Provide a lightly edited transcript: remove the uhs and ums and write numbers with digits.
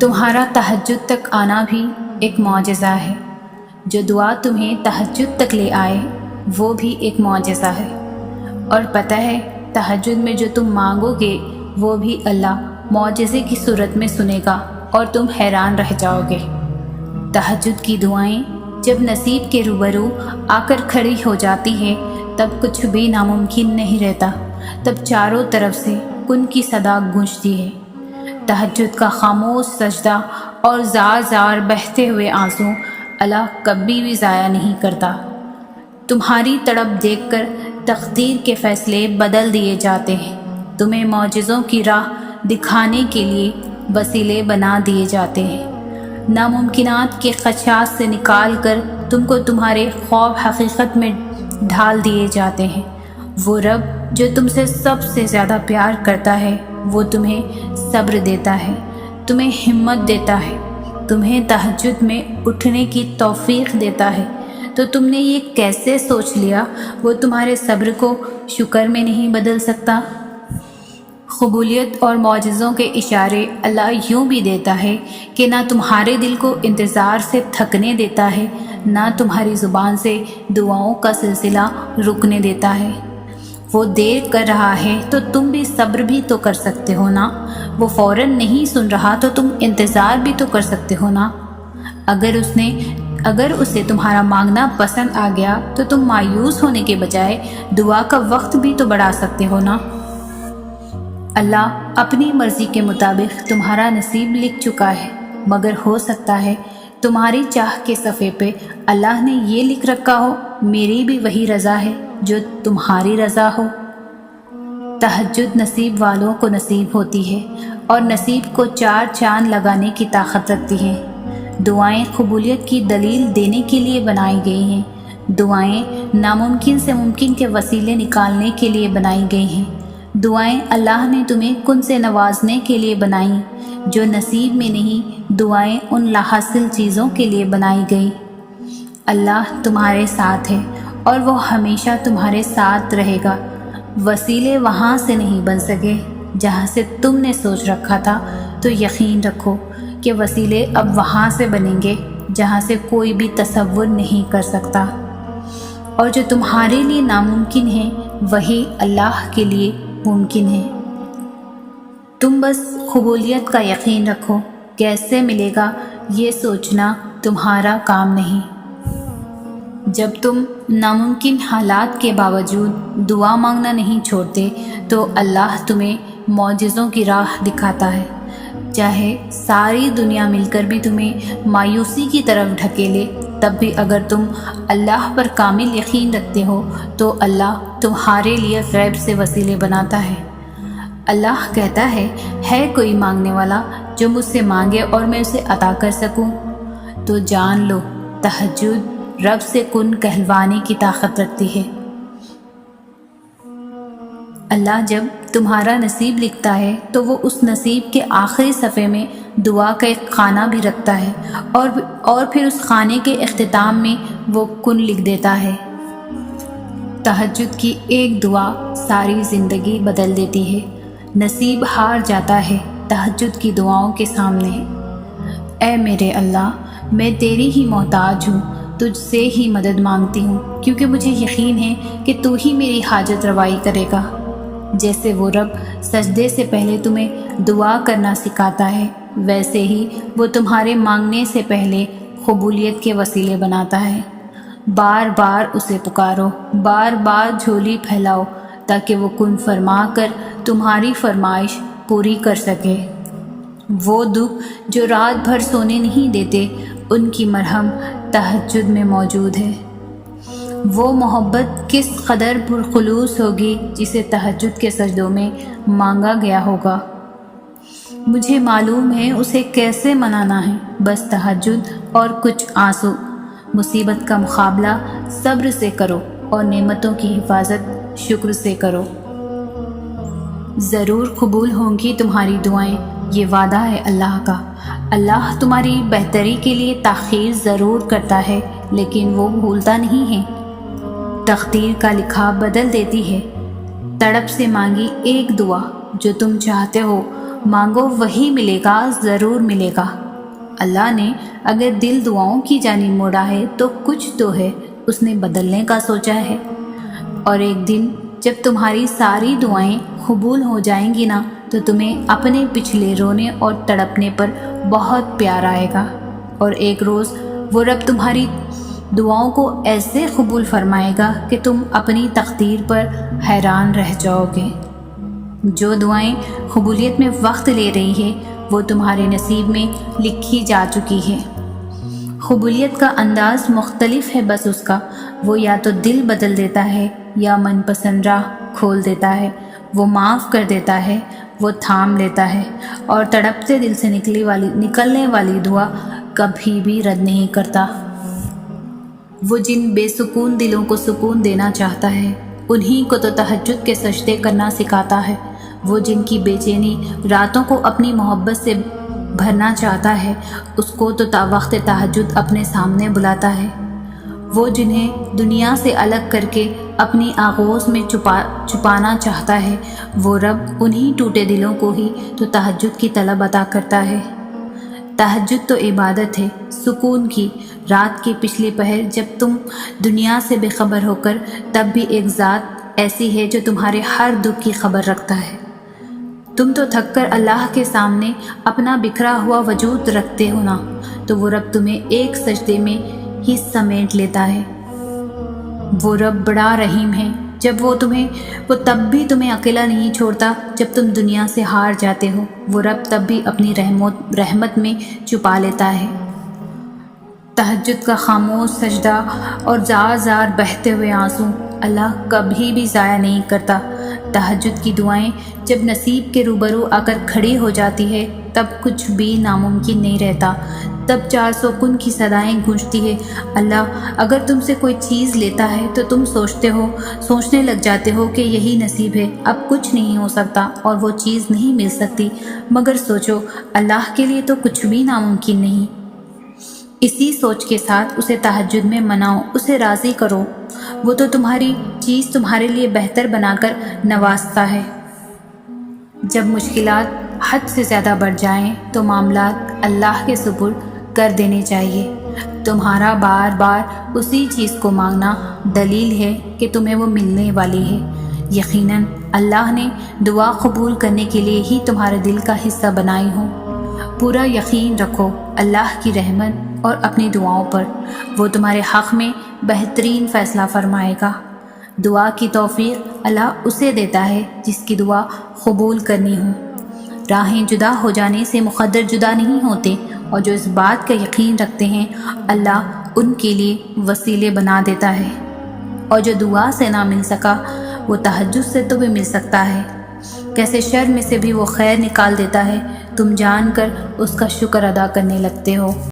تمہارا تہجد تک آنا بھی ایک معجزہ ہے۔ جو دعا تمہیں تہجد تک لے آئے وہ بھی ایک معجزہ ہے۔ اور پتہ ہے تہجد میں جو تم مانگو گے وہ بھی اللہ معجزے کی صورت میں سنے گا اور تم حیران رہ جاؤ گے۔ تہجد کی دعائیں جب نصیب کے روبرو آ کر کھڑی ہو جاتی ہیں تب کچھ بھی ناممکن نہیں رہتا، تب چاروں طرف سے کن کی صدا گونجتی ہے۔ تہجد کا خاموش سجدہ اور زار زار بہتے ہوئے آنسو اللہ کبھی بھی ضائع نہیں کرتا۔ تمہاری تڑپ دیکھ کر تقدیر کے فیصلے بدل دیے جاتے ہیں، تمہیں معجزوں کی راہ دکھانے کے لیے وسیلے بنا دیے جاتے ہیں، ناممکنات کے خدشات سے نکال کر تم کو تمہارے خواب حقیقت میں ڈھال دیے جاتے ہیں۔ وہ رب جو تم سے سب سے زیادہ پیار کرتا ہے وہ تمہیں صبر دیتا ہے، تمہیں ہمت دیتا ہے، تمہیں تہجد میں اٹھنے کی توفیق دیتا ہے۔ تو تم نے یہ کیسے سوچ لیا وہ تمہارے صبر کو شکر میں نہیں بدل سکتا؟ قبولیت اور معجزوں کے اشارے اللہ یوں بھی دیتا ہے کہ نہ تمہارے دل کو انتظار سے تھکنے دیتا ہے، نہ تمہاری زبان سے دعاؤں کا سلسلہ رکنے دیتا ہے۔ وہ دیر کر رہا ہے تو تم بھی صبر بھی تو کر سکتے ہو نا، وہ فوراً نہیں سن رہا تو تم انتظار بھی تو کر سکتے ہو نا۔ اگر اسے تمہارا مانگنا پسند آ گیا تو تم مایوس ہونے کے بجائے دعا کا وقت بھی تو بڑھا سکتے ہو نا۔ اللہ اپنی مرضی کے مطابق تمہارا نصیب لکھ چکا ہے، مگر ہو سکتا ہے تمہاری چاہ کے صفحے پہ اللہ نے یہ لکھ رکھا ہو میری بھی وہی رضا ہے جو تمہاری رضا ہو۔ تہجد نصیب والوں کو نصیب ہوتی ہے اور نصیب کو چار چاند لگانے کی طاقت رکھتی ہے۔ دعائیں قبولیت کی دلیل دینے کے لیے بنائی گئی ہیں، دعائیں ناممکن سے ممکن کے وسیلے نکالنے کے لیے بنائی گئی ہیں، دعائیں اللہ نے تمہیں کن سے نوازنے کے لیے بنائیں جو نصیب میں نہیں، دعائیں ان لاحاصل چیزوں کے لیے بنائی گئی۔ اللہ تمہارے ساتھ ہے اور وہ ہمیشہ تمہارے ساتھ رہے گا۔ وسیلے وہاں سے نہیں بن سکے جہاں سے تم نے سوچ رکھا تھا، تو یقین رکھو کہ وسیلے اب وہاں سے بنیں گے جہاں سے کوئی بھی تصور نہیں کر سکتا، اور جو تمہارے لیے ناممکن ہے وہی اللہ کے لیے ممکن ہے۔ تم بس قبولیت کا یقین رکھو، کیسے ملے گا یہ سوچنا تمہارا کام نہیں۔ جب تم ناممکن حالات کے باوجود دعا مانگنا نہیں چھوڑتے تو اللہ تمہیں معجزوں کی راہ دکھاتا ہے۔ چاہے ساری دنیا مل کر بھی تمہیں مایوسی کی طرف ڈھکیلے، تب بھی اگر تم اللہ پر کامل یقین رکھتے ہو تو اللہ تمہارے لیے غیب سے وسیلے بناتا ہے۔ اللہ کہتا ہے کوئی مانگنے والا جو مجھ سے مانگے اور میں اسے عطا کر سکوں؟ تو جان لو تہجد رب سے کن کہلوانے کی طاقت رکھتی ہے۔ اللہ جب تمہارا نصیب لکھتا ہے تو وہ اس نصیب کے آخری صفحے میں دعا کا ایک خانہ بھی رکھتا ہے اور پھر اس خانے کے اختتام میں وہ کن لکھ دیتا ہے۔ تہجد کی ایک دعا ساری زندگی بدل دیتی ہے۔ نصیب ہار جاتا ہے تہجد کی دعاؤں کے سامنے۔ اے میرے اللہ، میں تیری ہی محتاج ہوں، تجھ سے ہی مدد مانگتی ہوں، کیونکہ مجھے یقین ہے کہ تو ہی میری حاجت روائی کرے گا۔ جیسے وہ رب سجدے سے پہلے تمہیں دعا کرنا سکھاتا ہے، ویسے ہی وہ تمہارے مانگنے سے پہلے قبولیت کے وسیلے بناتا ہے۔ بار بار اسے پکارو، بار بار جھولی پھیلاؤ تاکہ وہ کن فرما کر تمہاری فرمائش پوری کر سکے۔ وہ دکھ جو رات بھر سونے نہیں دیتے، ان کی مرہم تہجد میں موجود ہے۔ وہ محبت کس قدر پرخلوص ہوگی جسے تہجد کے سجدوں میں مانگا گیا ہوگا۔ مجھے معلوم ہے اسے کیسے منانا ہے، بس تہجد اور کچھ آنسو۔ مصیبت کا مقابلہ صبر سے کرو اور نعمتوں کی حفاظت شکر سے کرو۔ ضرور قبول ہوں گی تمہاری دعائیں، یہ وعدہ ہے اللہ کا۔ اللہ تمہاری بہتری کے لیے تاخیر ضرور کرتا ہے، لیکن وہ بھولتا نہیں ہے۔ تقدیر کا لکھا بدل دیتی ہے۔ تڑپ سے مانگی ایک دعا جو تم چاہتے ہو مانگو وہی ملے گا، ضرور ملے گا۔ اللہ نے اگر دل دعاؤں کی جانب موڑا ہے تو کچھ تو ہے، اس نے بدلنے کا سوچا ہے۔ اور ایک دن جب تمہاری ساری دعائیں قبول ہو جائیں گی نا، تو تمہیں اپنے پچھلے رونے اور تڑپنے پر بہت پیار آئے گا، اور ایک روز وہ رب تمہاری دعاؤں کو ایسے قبول فرمائے گا کہ تم اپنی تقدیر پر حیران رہ جاؤ گے۔ جو دعائیں قبولیت میں وقت لے رہی ہے وہ تمہارے نصیب میں لکھی جا چکی ہے۔ قبولیت کا انداز مختلف ہے، بس اس کا، وہ یا تو دل بدل دیتا ہے یا من پسند راہ کھول دیتا ہے، وہ معاف کر دیتا ہے، وہ تھام لیتا ہے، اور تڑپتے دل سے نکلنے والی دعا کبھی بھی رد نہیں کرتا۔ وہ جن بے سکون دلوں کو سکون دینا چاہتا ہے انہی کو تو تہجد کے سجدے کرنا سکھاتا ہے۔ وہ جن کی بے چینی راتوں کو اپنی محبت سے بھرنا چاہتا ہے اس کو تو وقت تہجد اپنے سامنے بلاتا ہے۔ وہ جنہیں دنیا سے الگ کر کے اپنی آغوش میں چھپانا چاہتا ہے وہ رب انہی ٹوٹے دلوں کو ہی تو تہجد کی طلب عطا کرتا ہے۔ تہجد تو عبادت ہے سکون کی۔ رات کے پچھلے پہر جب تم دنیا سے بے خبر ہو کر، تب بھی ایک ذات ایسی ہے جو تمہارے ہر دکھ کی خبر رکھتا ہے۔ تم تو تھک کر اللہ کے سامنے اپنا بکھرا ہوا وجود رکھتے ہو نا، تو وہ رب تمہیں ایک سجدے میں ہی سمیٹ لیتا ہے۔ وہ رب بڑا رحیم ہے، وہ تب بھی تمہیں اکیلا نہیں چھوڑتا جب تم دنیا سے ہار جاتے ہو، وہ رب تب بھی اپنی رحمت میں چھپا لیتا ہے۔ تہجد کا خاموش سجدہ اور زار زار بہتے ہوئے آنسو اللہ کبھی بھی ضائع نہیں کرتا۔ تہجد کی دعائیں جب نصیب کے روبرو آ کر کھڑی ہو جاتی ہے تب کچھ بھی ناممکن نہیں رہتا۔ تب 400 کن کی صدائیں گونجتی ہے، اللہ اگر تم سے کوئی چیز لیتا ہے تو تم سوچنے لگ جاتے ہو کہ یہی نصیب ہے، اب کچھ نہیں ہو سکتا اور وہ چیز نہیں مل سکتی، مگر سوچو اللہ کے لیے تو کچھ بھی ناممکن نہیں۔ اسی سوچ کے ساتھ اسے تہجد میں مناؤ، اسے راضی کرو، وہ تو تمہاری چیز تمہارے لیے بہتر بنا کر نوازتا ہے۔ جب مشکلات حد سے زیادہ بڑھ جائیں تو معاملات اللہ کے سپرد کر دینے چاہیے۔ تمہارا بار بار اسی چیز کو مانگنا دلیل ہے کہ تمہیں وہ ملنے والی ہے۔ یقیناً اللہ نے دعا قبول کرنے کے لیے ہی تمہارے دل کا حصہ بنائی ہو۔ پورا یقین رکھو اللہ کی رحمت اور اپنی دعاؤں پر، وہ تمہارے حق میں بہترین فیصلہ فرمائے گا۔ دعا کی توفیق اللہ اسے دیتا ہے جس کی دعا قبول کرنی ہو۔ راہیں جدا ہو جانے سے مقدر جدا نہیں ہوتے، اور جو اس بات کا یقین رکھتے ہیں اللہ ان کے لیے وسیلے بنا دیتا ہے، اور جو دعا سے نہ مل سکا وہ تہجد سے تو بھی مل سکتا ہے۔ کیسے شر میں سے بھی وہ خیر نکال دیتا ہے، تم جان کر اس کا شکر ادا کرنے لگتے ہو۔